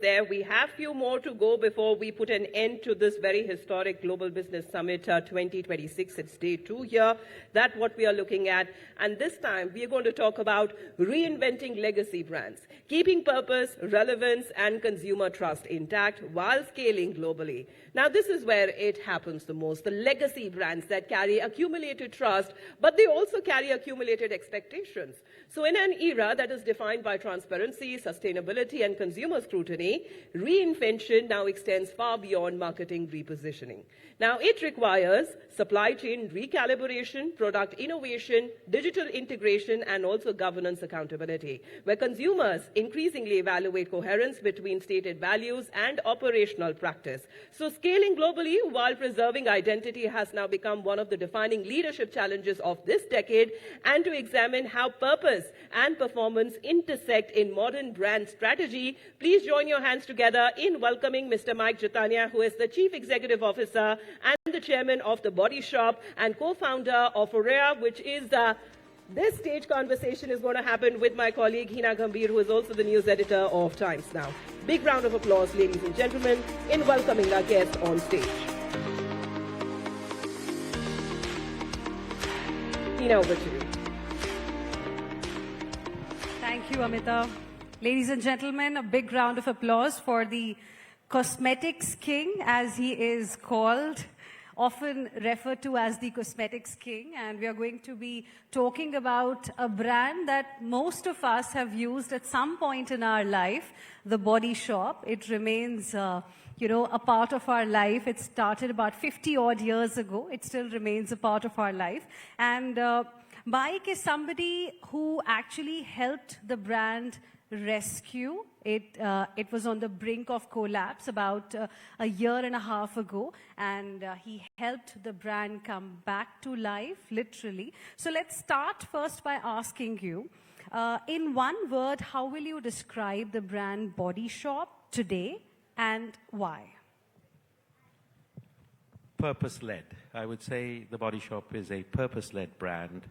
there. We have few more to go before we put an end to this very historic Global Business Summit 2026. It's day 2 here. That's what we are looking at. And this time, we are going to talk about reinventing legacy brands, keeping purpose, relevance, and consumer trust intact while scaling globally. Now, this is where it happens the most. The legacy brands that carry accumulated trust, but they also carry accumulated expectations. So in an era that is defined by transparency, sustainability, and consumer scrutiny, reinvention now extends far beyond marketing repositioning. Now, it requires supply chain recalibration, product innovation, digital integration, and also governance accountability, where consumers increasingly evaluate coherence between stated values and operational practice. So scaling globally while preserving identity has now become one of the defining leadership challenges of this decade, and to examine how purpose and performance intersect in modern brand strategy, please join your hands together in welcoming Mr. Mike Jatania, who is the Chief Executive Officer and the Chairman of The Body Shop and co-founder of Aurea, which is this stage conversation is going to happen with my colleague Hina Gambhir, who is also the news editor of Times Now. Big round of applause, ladies and gentlemen, in welcoming our guest on stage. Hina, over to you. Thank you, Amita. Ladies and gentlemen, a big round of applause for the Cosmetics King, as he is called, often referred to as the Cosmetics King. And we are going to be talking about a brand that most of us have used at some point in our life, The Body Shop. It remains, a part of our life. It started about 50 odd years ago. It still remains a part of our life. And Mike is somebody who actually helped the brand rescue. It was on the brink of collapse about a year and a half ago, and he helped the brand come back to life, literally. So let's start first by asking you, in one word, how will you describe the brand Body Shop today and why? Purpose-led. I would say The Body Shop is a purpose-led brand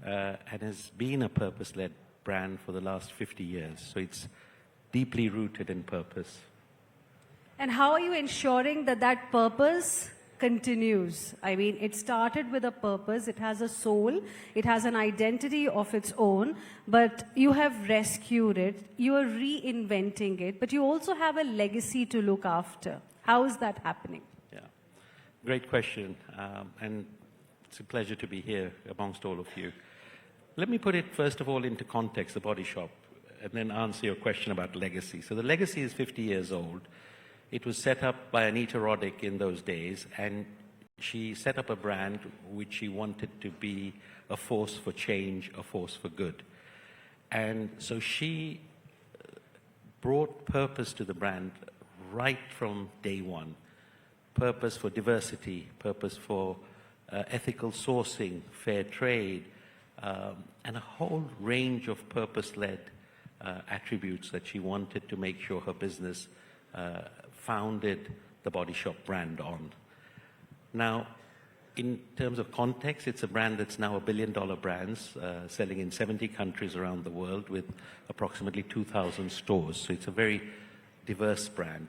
and has been a purpose-led brand for the last 50 years. So it's deeply rooted in purpose. And how are you ensuring that that purpose continues? I mean, it started with a purpose, it has a soul, it has an identity of its own, but you have rescued it, you are reinventing it, but you also have a legacy to look after. How is that happening? Yeah, great question. And it's a pleasure to be here amongst all of you. Let me put it, first of all, into context, The Body Shop, and then answer your question about legacy. So the legacy is 50 years old. It was set up by Anita Roddick in those days, and she set up a brand which she wanted to be a force for change, a force for good. And so she brought purpose to the brand right from day one. Purpose for diversity, purpose for ethical sourcing, fair trade, and a whole range of purpose-led attributes that she wanted to make sure her business founded the Body Shop brand on. Now, in terms of context, it's a brand that's now $1 billion brand, selling in 70 countries around the world with approximately 2,000 stores. So it's a very diverse brand.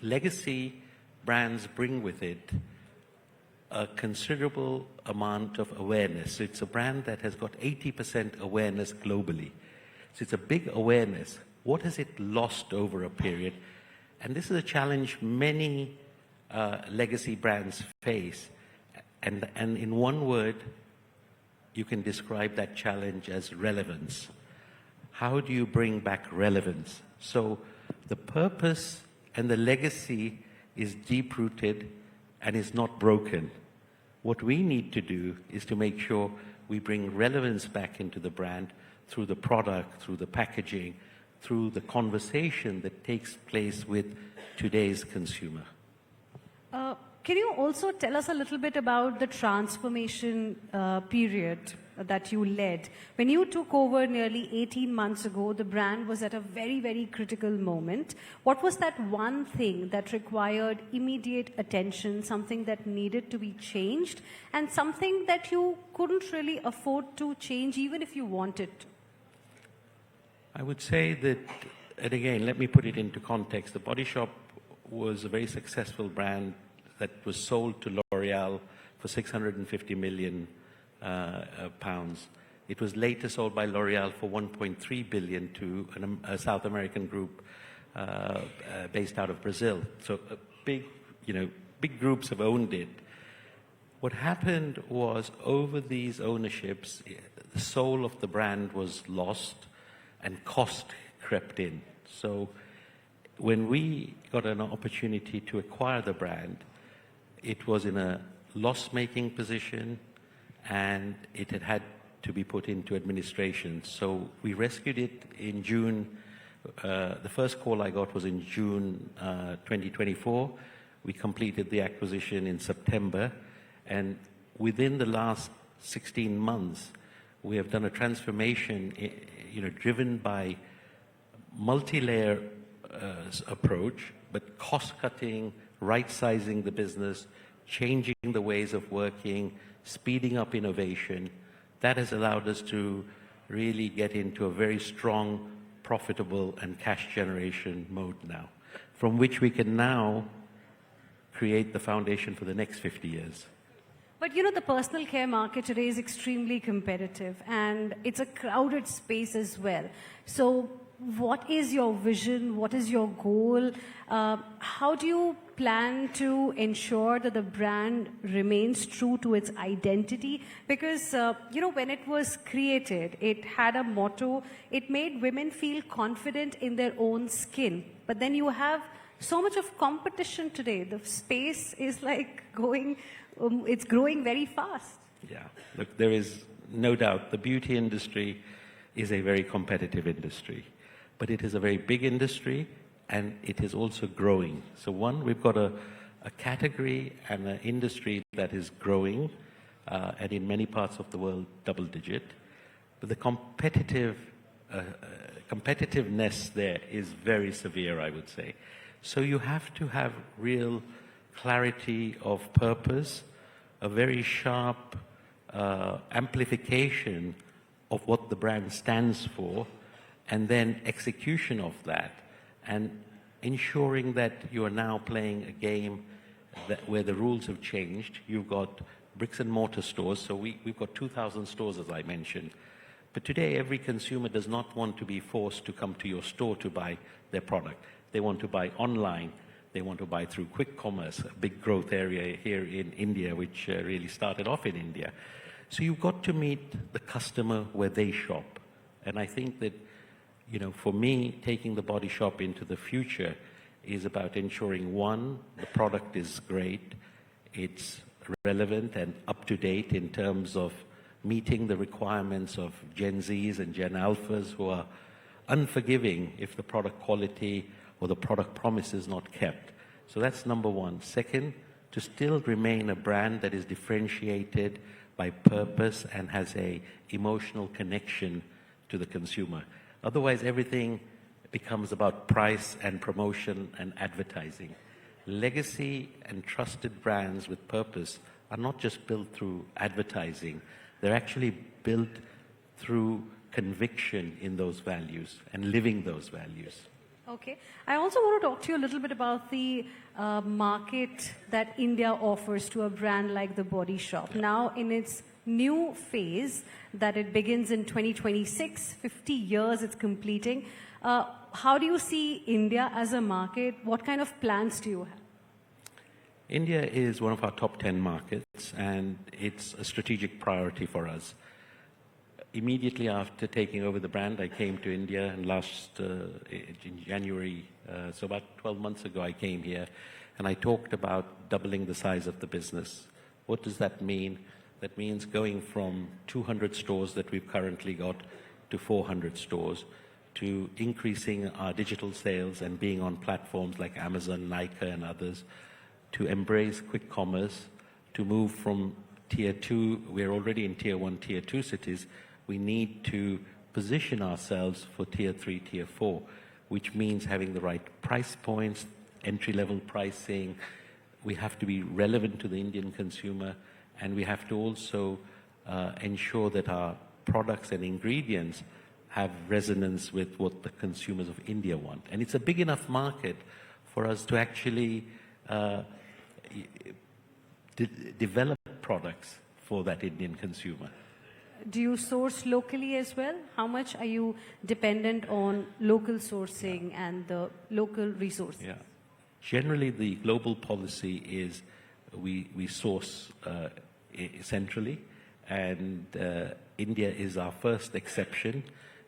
Legacy brands bring with it a considerable amount of awareness. So it's a brand that has got 80% awareness globally. So it's a big awareness. What has it lost over a period? And this is a challenge many legacy brands face. And in one word, you can describe that challenge as relevance. How do you bring back relevance? So the purpose and the legacy is deep-rooted and is not broken. What we need to do is to make sure we bring relevance back into the brand through the product, through the packaging, through the conversation that takes place with today's consumer. Can you also tell us a little bit about the transformation period that you led? When you took over nearly 18 months ago, the brand was at a very, very critical moment. What was that one thing that required immediate attention, something that needed to be changed, and something that you couldn't really afford to change even if you wanted to? I would say that and again, let me put it into context. The Body Shop was a very successful brand that was sold to L'Oreal for 650 million pounds. It was later sold by L'Oreal for 1.3 billion to a South American group based out of Brazil. So big groups have owned it. What happened was, over these ownerships, the soul of the brand was lost and cost crept in. So when we got an opportunity to acquire the brand, it was in a loss-making position and it had to be put into administration. So we rescued it in June. The first call I got was in June 2024. We completed the acquisition in September, and within the last 16 months, we have done a transformation, driven by multi-layer approach, but cost-cutting, right-sizing the business, changing the ways of working, speeding up innovation. That has allowed us to really get into a very strong, profitable and cash generation mode now, from which we can now create the foundation for the next 50 years. But the personal care market today is extremely competitive and it's a crowded space as well. So what is your vision? What is your goal? How do you plan to ensure that the brand remains true to its identity? Because, when it was created, it had a motto. It made women feel confident in their own skin. But then you have so much of competition today. The space is it's growing very fast. Yeah, look, there is no doubt the beauty industry is a very competitive industry, but it is a very big industry and it is also growing. So one, we've got a category and an industry that is growing, and in many parts of the world, double digit. But the competitiveness there is very severe, I would say. So you have to have real clarity of purpose, a very sharp amplification of what the brand stands for, and then execution of that, and ensuring that you are now playing a game where the rules have changed. You've got bricks and mortar stores, so we've got 2,000 stores, as I mentioned. But today, every consumer does not want to be forced to come to your store to buy their product. They want to buy online. They want to buy through quick commerce, a big growth area here in India, which really started off in India. So you've got to meet the customer where they shop. And I think that, for me, taking the Body Shop into the future is about ensuring, one, the product is great, it's relevant and up to date in terms of meeting the requirements of Gen Zs and Gen Alphas, who are unforgiving if the product quality or the product promise is not kept. So that's number one. Second, to still remain a brand that is differentiated by purpose and has a emotional connection to the consumer. Otherwise, everything becomes about price and promotion and advertising. Legacy and trusted brands with purpose are not just built through advertising. They're actually built through conviction in those values and living those values. Okay. I also want to talk to you a little bit about the market that India offers to a brand like the Body Shop. Yeah. Now, in its new phase that it begins in 2026, 50 years it's completing. How do you see India as a market? What kind of plans do you have? India is one of our top 10 markets, and it's a strategic priority for us. Immediately after taking over the brand, I came to India, and in January, so about 12 months ago, I came here, and I talked about doubling the size of the business. What does that mean? That means going from 200 stores that we've currently got to 400 stores, to increasing our digital sales and being on platforms like Amazon, Nykaa, and others, to embrace quick commerce, to move from tier 2, we're already in tier 1, tier 2 cities. We need to position ourselves for tier 3, tier 4, which means having the right price points, entry-level pricing. We have to be relevant to the Indian consumer, and we have to also ensure that our products and ingredients have resonance with what the consumers of India want. And it's a big enough market for us to actually develop products for that Indian consumer. Do you source locally as well? How much are you dependent on local sourcing and the local resources? Yeah. Generally, the global policy is we source centrally, and India is our first exception,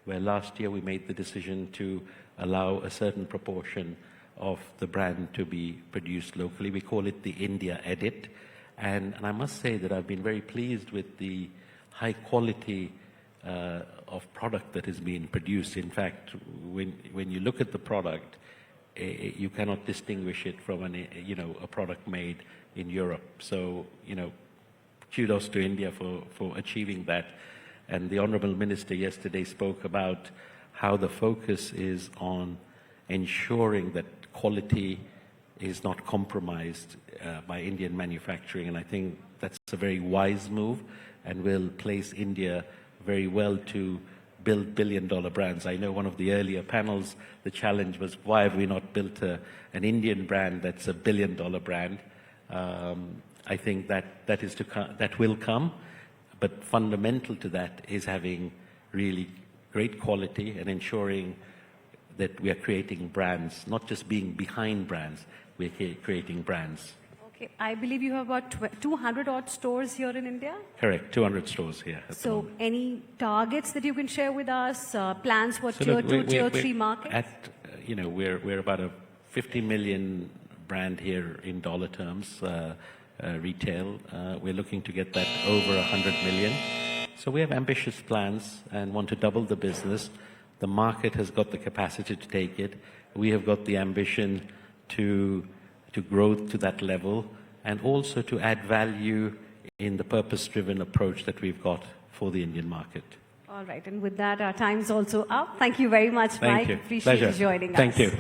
where last year we made the decision to allow a certain proportion of the brand to be produced locally. We call it the India Edit. And I must say that I've been very pleased with the high quality of product that is being produced. In fact, when you look at the product, you cannot distinguish it from a product made in Europe. So, kudos to India for achieving that. And the Honorable Minister yesterday spoke about how the focus is on ensuring that quality is not compromised by Indian manufacturing. And I think that's a very wise move and will place India very well to build billion-dollar brands. I know one of the earlier panels, the challenge was, why have we not built an Indian brand that's a billion-dollar brand? I think that will come, but fundamental to that is having really great quality and ensuring that we are creating brands, not just being behind brands, we're creating brands. Okay, I believe you have about 200 odd stores here in India? Correct, 200 stores here. So any targets that you can share with us, plans for tier 2, tier 3 markets? We're about a 50 million brand here in dollar terms, retail. We're looking to get that over 100 million. So we have ambitious plans and want to double the business. The market has got the capacity to take it. We have got the ambition to grow to that level and also to add value in the purpose-driven approach that we've got for the Indian market. All right, and with that, our time's also up. Thank you very much, Thank Mike. you. Appreciate Pleasure. you joining us. Thank you.